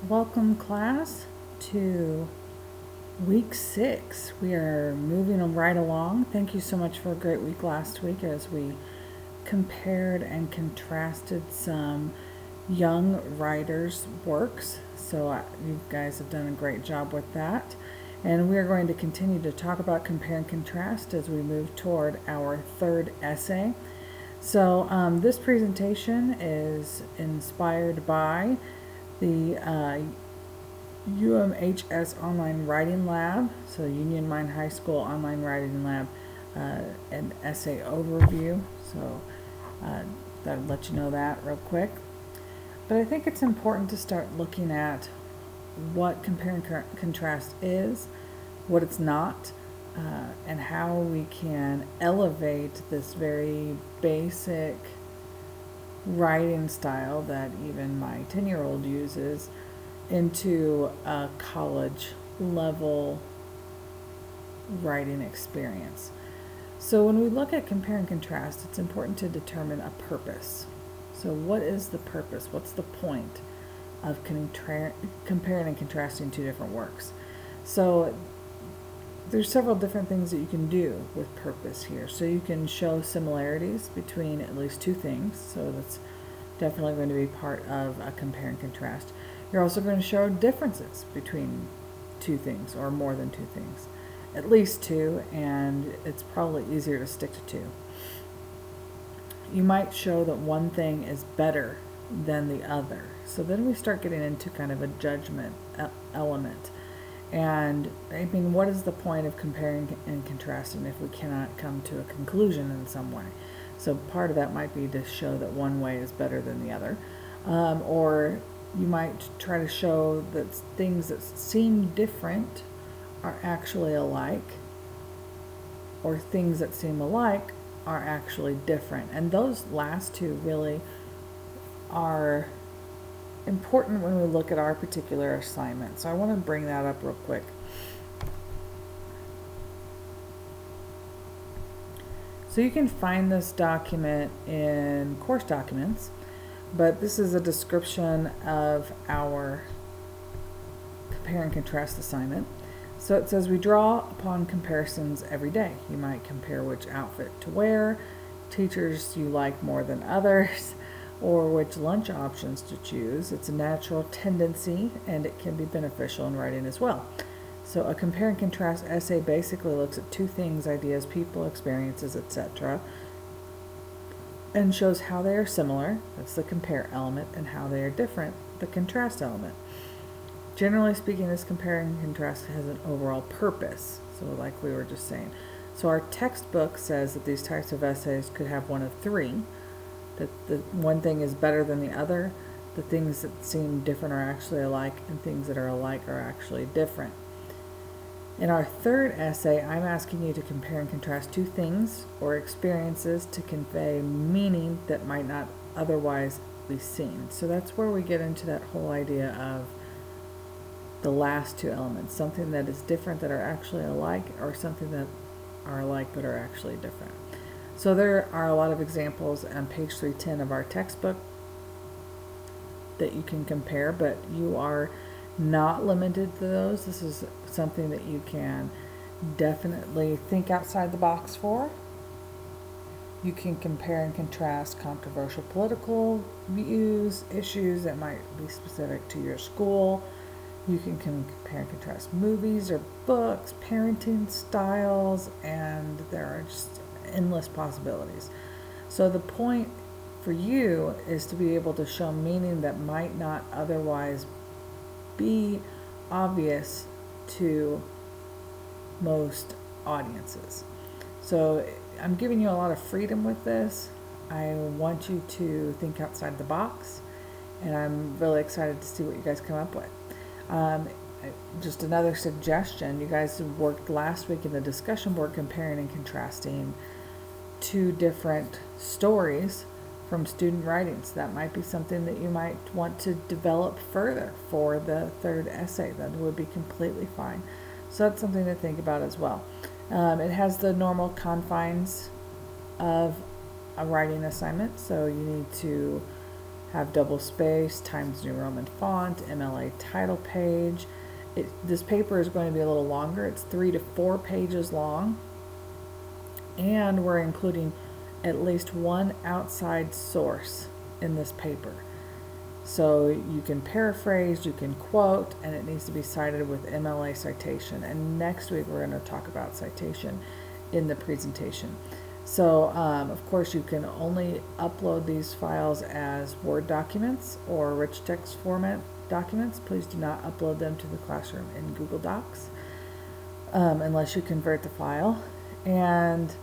Welcome, class, to week 6. We are moving right along. Thank you so much for a great week last week as we compared and contrasted some young writers' works. So you guys have done a great job with that. And we are going to continue to talk about compare and contrast as we move toward our third essay. So this presentation is inspired by the UMHS Online Writing Lab, so Union Mine High School Online Writing Lab, an essay overview. So that'll let you know that real quick. But I think it's important to start looking at what compare and contrast is, what it's not, and how we can elevate this very basic writing style that even my 10-year-old uses into a college level writing experience. So when we look at compare and contrast, it's important to determine a purpose. So what is the purpose? What's the point of comparing and contrasting two different works? So there's several different things that you can do with purpose here. So you can show similarities between at least two things. So that's definitely going to be part of a compare and contrast. You're also going to show differences between two things or more than two things. At least two, and it's probably easier to stick to two. You might show that one thing is better than the other. So then we start getting into kind of a judgment element. And I mean, what is the point of comparing and contrasting if we cannot come to a conclusion in some way? So part of that might be to show that one way is better than the other. Or you might try to show that things that seem different are actually alike, or things that seem alike are actually different. And those last two really are important when we look at our particular assignment. So I want to bring that up real quick. So you can find this document in course documents, but this is a description of our compare and contrast assignment. So it says we draw upon comparisons every day. You might compare which outfit to wear, teachers you like more than others, or which lunch options to choose. It's a natural tendency and it can be beneficial in writing as well. So a compare and contrast essay basically looks at two things, ideas, people, experiences, etc., and shows how they are similar, that's the compare element, and how they are different, the contrast element. Generally speaking, this compare and contrast has an overall purpose, so like we were just saying. So our textbook says that these types of essays could have one of three, that the one thing is better than the other, the things that seem different are actually alike, and things that are alike are actually different. In our third essay, I'm asking you to compare and contrast two things or experiences to convey meaning that might not otherwise be seen. So that's where we get into that whole idea of the last two elements, something that is different that are actually alike, or something that are alike but are actually different. So there are a lot of examples on page 310 of our textbook that you can compare, but you are not limited to those. This is something that you can definitely think outside the box for. You can compare and contrast controversial political views, issues that might be specific to your school. You can compare and contrast movies or books, parenting styles, and there are just endless possibilities. So the point for you is to be able to show meaning that might not otherwise be obvious to most audiences. So I'm giving you a lot of freedom with this. I want you to think outside the box, and I'm really excited to see what you guys come up with. Just another suggestion, you guys worked last week in the discussion board comparing and contrasting two different stories from student writings. That might be something that you might want to develop further for the third essay. That would be completely fine. So that's something to think about as well. It has the normal confines of a writing assignment, so you need to have double space, Times New Roman font, MLA title page. This paper is going to be a little longer. It's 3 to 4 pages long. And we're including at least one outside source in this paper. So you can paraphrase, you can quote, and it needs to be cited with MLA citation. And next week we're going to talk about citation in the presentation. So of course you can only upload these files as Word documents or rich text format documents. Please do not upload them to the classroom in Google Docs unless you convert the file. And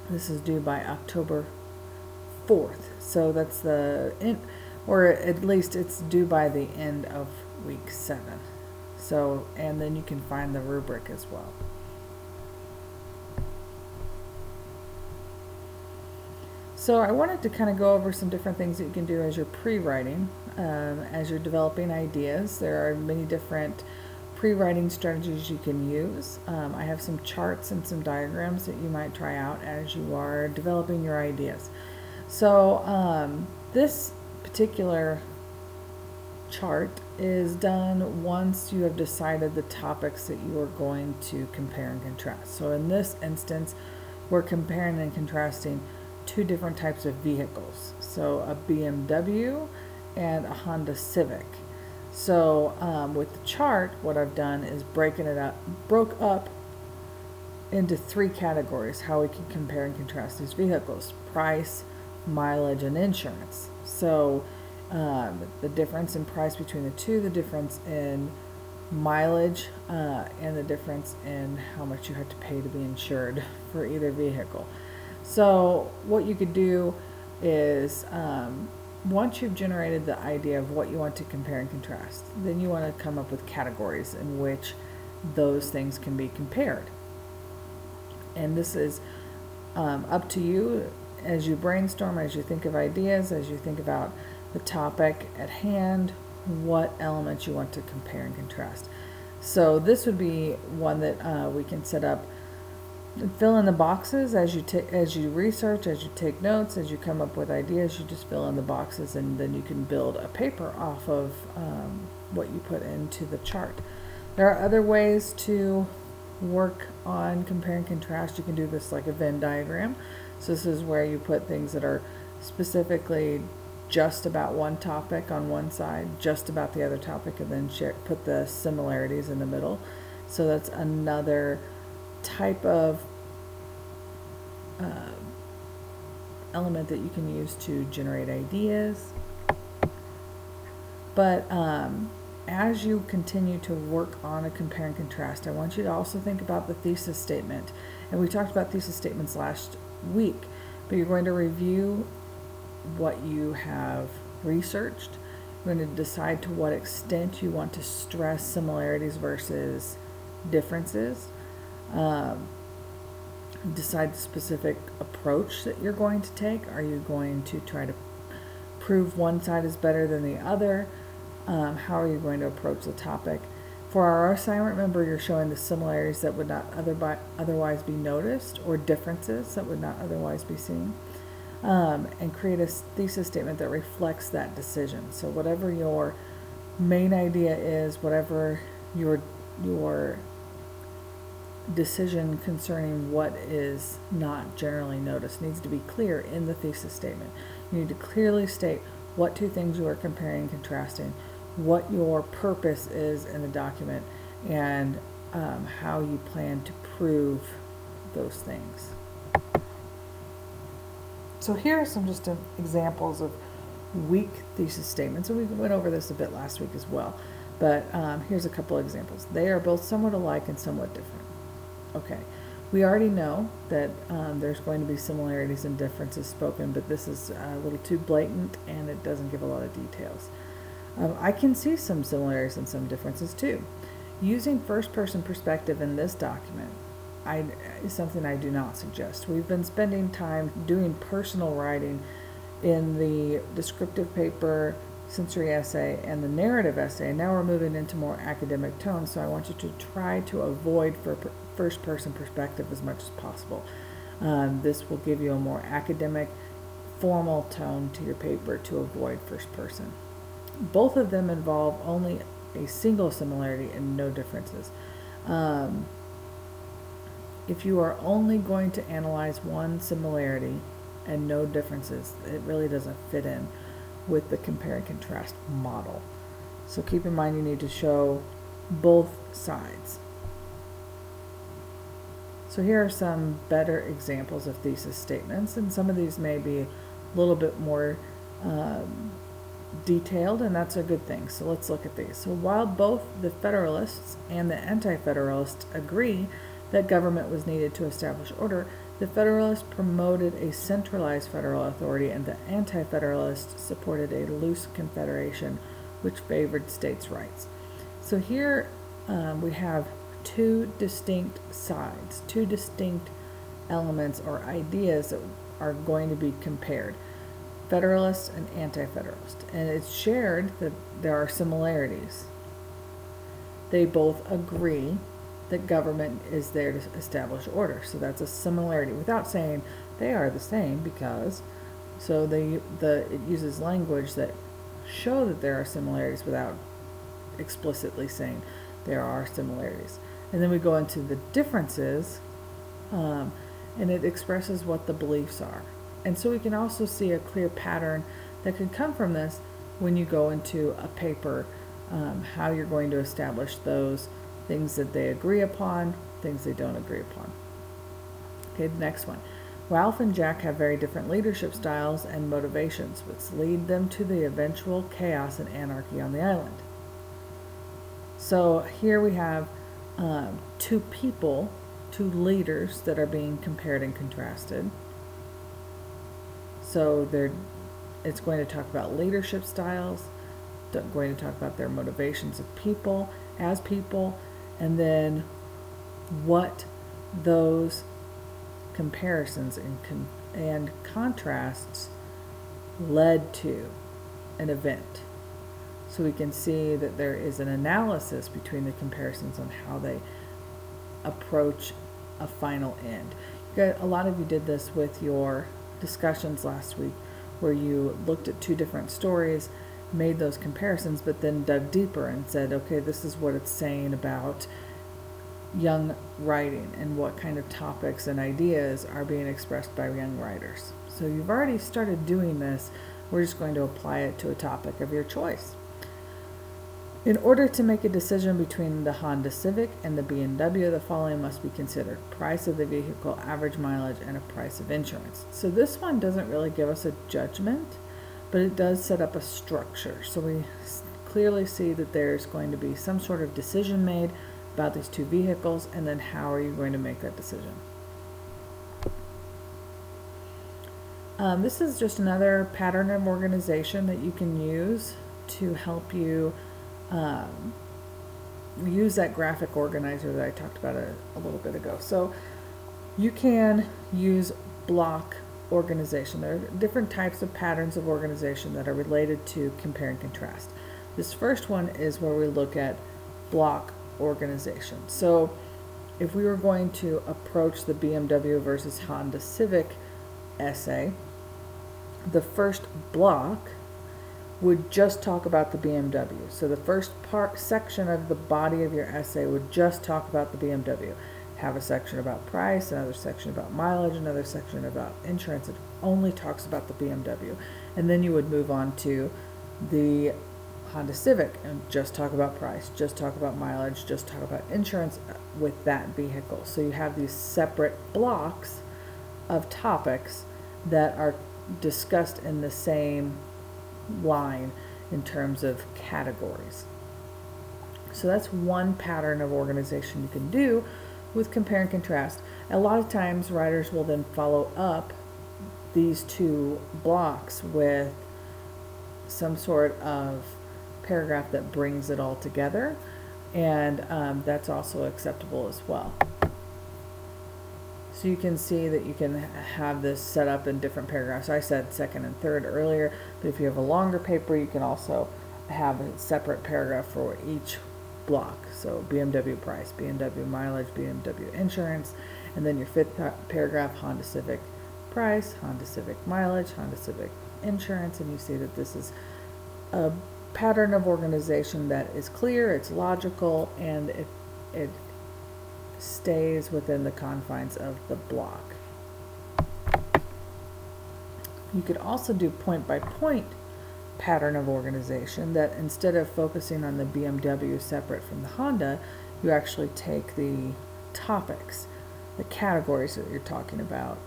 this is due by October 4th. So that's or at least it's due by the end of week 7. So, and then you can find the rubric as well. So I wanted to kind of go over some different things that you can do as you're pre-writing, as you're developing ideas. There are many different pre-writing strategies you can use. I have some charts and some diagrams that you might try out as you are developing your ideas. So this particular chart is done once you have decided the topics that you are going to compare and contrast. So in this instance, we're comparing and contrasting 2 different types of vehicles. So a BMW and a Honda Civic. So with the chart, what I've done is broke up into 3 categories, how we can compare and contrast these vehicles: price, mileage, and insurance. So the difference in price between the 2, the difference in mileage, and the difference in how much you have to pay to be insured for either vehicle. So what you could do is once you've generated the idea of what you want to compare and contrast, then you want to come up with categories in which those things can be compared. And this is up to you as you brainstorm, as you think of ideas, as you think about the topic at hand, what elements you want to compare and contrast. So this would be one that we can set up. Fill in the boxes as you research, as you take notes, as you come up with ideas. You just fill in the boxes, and then you can build a paper off of what you put into the chart. There are other ways to work on compare and contrast. You can do this like a Venn diagram. So this is where you put things that are specifically just about one topic on one side, just about the other topic, and then put the similarities in the middle. So that's another type of element that you can use to generate ideas. But as you continue to work on a compare and contrast, I want you to also think about the thesis statement. And we talked about thesis statements last week, but you're going to review what you have researched. You're going to decide to what extent you want to stress similarities versus differences. Decide the specific approach that you're going to take. Are you going to try to prove one side is better than the other? How are you going to approach the topic? For our assignment, remember, you're showing the similarities that would not otherwise be noticed, or differences that would not otherwise be seen, and create a thesis statement that reflects that decision. So whatever your main idea is, whatever your decision concerning what is not generally noticed needs to be clear in the thesis statement. You need to clearly state what 2 things you are comparing and contrasting, what your purpose is in the document, and how you plan to prove those things. So here are some just examples of weak thesis statements. And we went over this a bit last week as well. But here's a couple examples. They are both somewhat alike and somewhat different. Okay, we already know that there's going to be similarities and differences spoken, but this is a little too blatant and it doesn't give a lot of details. I can see some similarities and some differences too. Using first-person perspective in this document is something I do not suggest. We've been spending time doing personal writing in the descriptive paper, sensory essay, and the narrative essay. Now we're moving into more academic tone, so I want you to try to avoid first-person perspective as much as possible. This will give you a more academic formal tone to your paper to avoid first person. Both of them involve only a single similarity and no differences. If you are only going to analyze one similarity and no differences, it really doesn't fit in with the compare and contrast model. So keep in mind you need to show both sides. So here are some better examples of thesis statements, and some of these may be a little bit more detailed, and that's a good thing. So let's look at these. So while both the Federalists and the Anti-Federalists agree that government was needed to establish order, the Federalists promoted a centralized federal authority, and the Anti-Federalists supported a loose confederation which favored states' rights. So here we have two distinct sides, two distinct elements or ideas that are going to be compared, Federalists and Anti-Federalists. And it's shared that there are similarities. They both agree that government is there to establish order. So that's a similarity without saying they are the same, because so it uses language that show that there are similarities without explicitly saying there are similarities. And then we go into the differences, and it expresses what the beliefs are. And so we can also see a clear pattern that could come from this when you go into a paper, how you're going to establish those things that they agree upon, things they don't agree upon. Okay, the next one. Ralph and Jack have very different leadership styles and motivations, which lead them to the eventual chaos and anarchy on the island. So here we have two people, two leaders that are being compared and contrasted. So it's going to talk about leadership styles, going to talk about their motivations of people, as people, and then what those comparisons and contrasts led to an event. So we can see that there is an analysis between the comparisons on how they approach a final end. A lot of you did this with your discussions last week, where you looked at two different stories, made those comparisons, but then dug deeper and said, okay, this is what it's saying about young writing and what kind of topics and ideas are being expressed by young writers. So you've already started doing this. We're just going to apply it to a topic of your choice. In order to make a decision between the Honda Civic and the BMW, the following must be considered: price of the vehicle, average mileage, and a price of insurance. So this one doesn't really give us a judgment, but it does set up a structure. So we clearly see that there's going to be some sort of decision made about these two vehicles, and then how are you going to make that decision? This is just another pattern of organization that you can use to help you use that graphic organizer that I talked about a little bit ago. So you can use block organization. There are different types of patterns of organization that are related to compare and contrast. This first one is where we look at block organization. So if we were going to approach the BMW versus Honda Civic essay, the first block would just talk about the BMW. So the first section of the body of your essay would just talk about the BMW. Have a section about price, another section about mileage, another section about insurance. It only talks about the BMW. And then you would move on to the Honda Civic and just talk about price, just talk about mileage, just talk about insurance with that vehicle. So you have these separate blocks of topics that are discussed in the same line in terms of categories. So that's one pattern of organization you can do with compare and contrast. A lot of times writers will then follow up these two blocks with some sort of paragraph that brings it all together, and that's also acceptable as well. So you can see that you can have this set up in different paragraphs. I said second and third earlier, but if you have a longer paper, you can also have a separate paragraph for each block. So BMW price, BMW mileage, BMW insurance, and then your fifth paragraph, Honda Civic price, Honda Civic mileage, Honda Civic insurance, and you see that this is a pattern of organization that is clear, it's logical, and it stays within the confines of the block. You could also do point by point pattern of organization, that instead of focusing on the BMW separate from the Honda, you actually take the topics, the categories that you're talking about,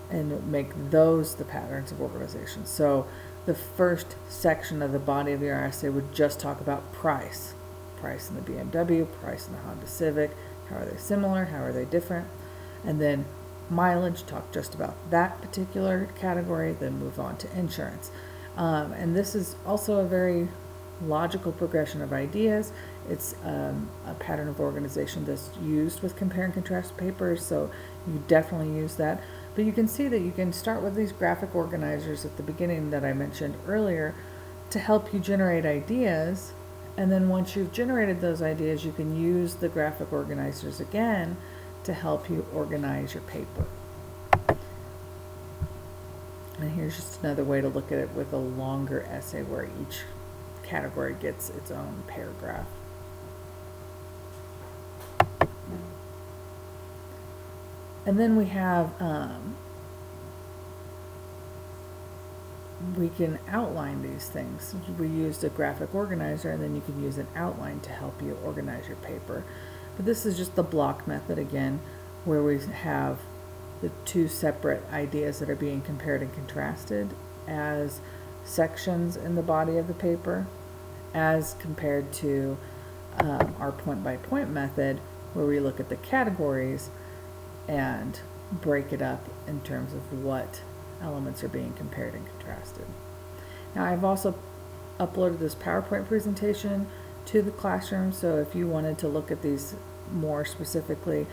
and make those the patterns of organization. So the first section of the body of your essay would just talk about price in the BMW, price in the Honda Civic, how are they similar, how are they different, and then mileage, talk just about that particular category, then move on to insurance. And this is also a very logical progression of ideas. It's a pattern of organization that's used with compare and contrast papers, so you definitely use that. But you can see that you can start with these graphic organizers at the beginning that I mentioned earlier to help you generate ideas, and then once you've generated those ideas, you can use the graphic organizers again to help you organize your paper. And here's just another way to look at it with a longer essay where each category gets its own paragraph. And then we have, we can outline these things. We used a graphic organizer, and then you can use an outline to help you organize your paper. But this is just the block method again, where we have the two separate ideas that are being compared and contrasted as sections in the body of the paper, as compared to our point-by-point method, where we look at the categories and break it up in terms of what elements are being compared and contrasted. Now, I've also uploaded this PowerPoint presentation to the classroom, so if you wanted to look at these more specifically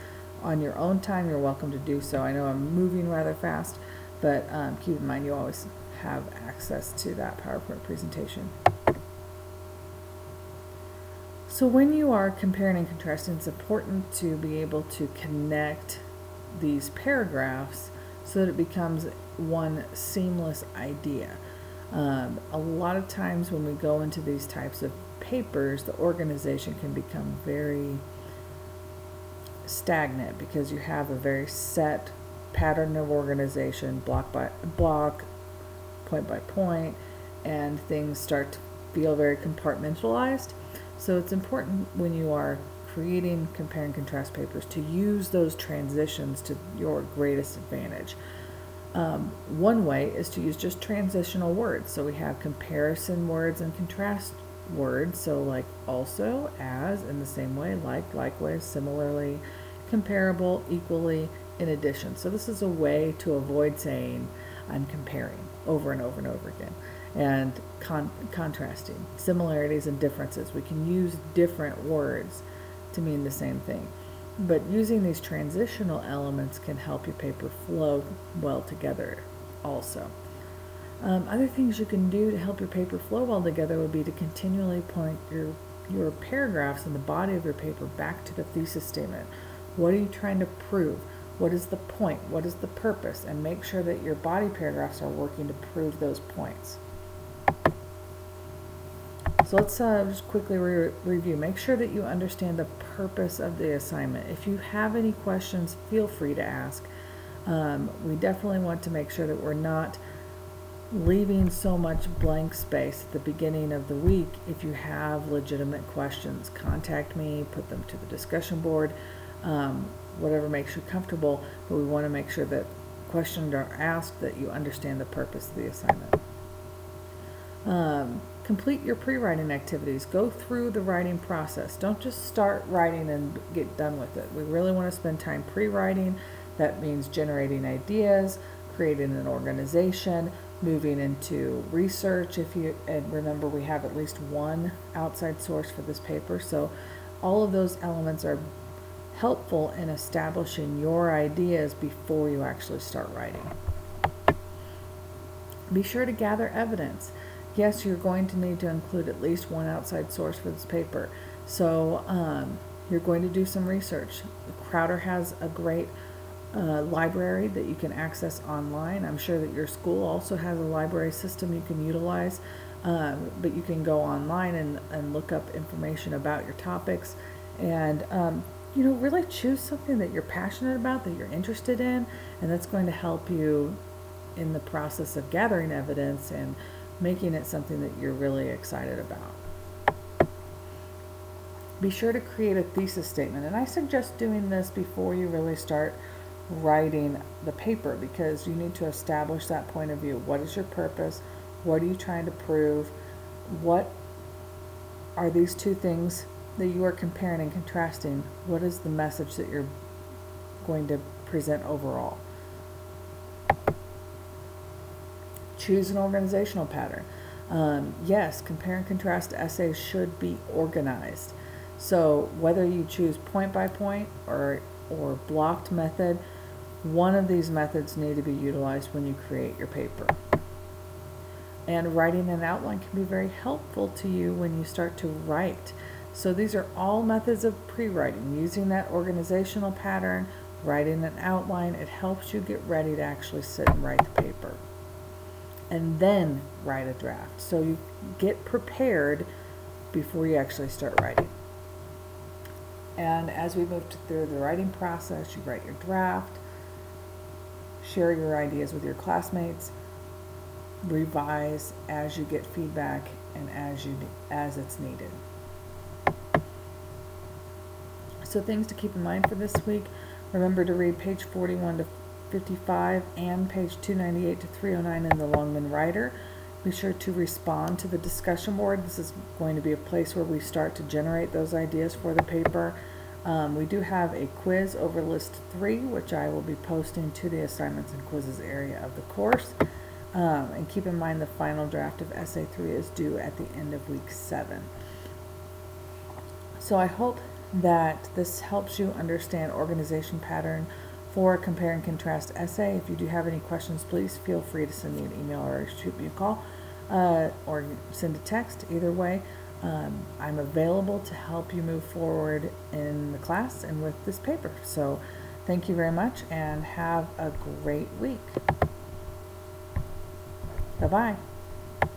on your own time, you're welcome to do so. I know I'm moving rather fast, but keep in mind you always have access to that PowerPoint presentation. So when you are comparing and contrasting, it's important to be able to connect these paragraphs so that it becomes one seamless idea. A lot of times when we go into these types of papers, the organization can become very stagnant because you have a very set pattern of organization, block by block, point by point, and things start to feel very compartmentalized. So it's important when you are creating compare and contrast papers to use those transitions to your greatest advantage. One way is to use just transitional words. So we have comparison words and contrast words. So like also, as, in the same way, like, likewise, similarly, comparable, equally, in addition. So this is a way to avoid saying I'm comparing over and over and over again. And contrasting, similarities and differences. We can use different words to mean the same thing. But using these transitional elements can help your paper flow well together also. Other things you can do to help your paper flow well together would be to continually point your paragraphs in the body of your paper back to the thesis statement. What are you trying to prove? What is the point? What is the purpose? And make sure that your body paragraphs are working to prove those points. So let's just quickly review. Make sure that you understand the purpose of the assignment. If you have any questions, feel free to ask. We definitely want to make sure that we're not leaving so much blank space at the beginning of the week. If you have legitimate questions, contact me, put them to the discussion board, whatever makes you comfortable, but we want to make sure that questions are asked, that you understand the purpose of the assignment. Complete your pre-writing activities. Go through the writing process. Don't just start writing and get done with it. We really want to spend time pre-writing. That means generating ideas, creating an organization, moving into research. And remember, we have at least one outside source for this paper. So all of those elements are helpful in establishing your ideas before you actually start writing. Be sure to gather evidence. Yes, you're going to need to include at least one outside source for this paper. So you're going to do some research. Crowder has a great library that you can access online. I'm sure that your school also has a library system you can utilize, but you can go online and look up information about your topics and really choose something that you're passionate about, that you're interested in, and that's going to help you in the process of gathering evidence and making it something that you're really excited about. Be sure to create a thesis statement, and I suggest doing this before you really start writing the paper, because you need to establish that point of view. What is your purpose? What are you trying to prove? What are these two things that you are comparing and contrasting? What is the message that you're going to present overall? Choose an organizational pattern. Yes, compare and contrast essays should be organized. So whether you choose point by point or blocked method, one of these methods need to be utilized when you create your paper. And writing an outline can be very helpful to you when you start to write. So these are all methods of pre-writing. Using that organizational pattern, writing an outline, it helps you get ready to actually sit and write the paper. And then write a draft. So you get prepared before you actually start writing. And as we move through the writing process, you write your draft, share your ideas with your classmates, revise as you get feedback and as it's needed. So things to keep in mind for this week: remember to read page 41 to 55 and page 298 to 309 in the Longman Writer. Be sure to respond to the discussion board. This is going to be a place where we start to generate those ideas for the paper. We do have a quiz over list 3, which I will be posting to the assignments and quizzes area of the course. And keep in mind the final draft of Essay 3 is due at the end of week 7. So I hope that this helps you understand organization pattern for a compare and contrast essay. If you do have any questions, please feel free to send me an email or shoot me a call or send a text. Either way, I'm available to help you move forward in the class and with this paper. So thank you very much and have a great week. Bye-bye.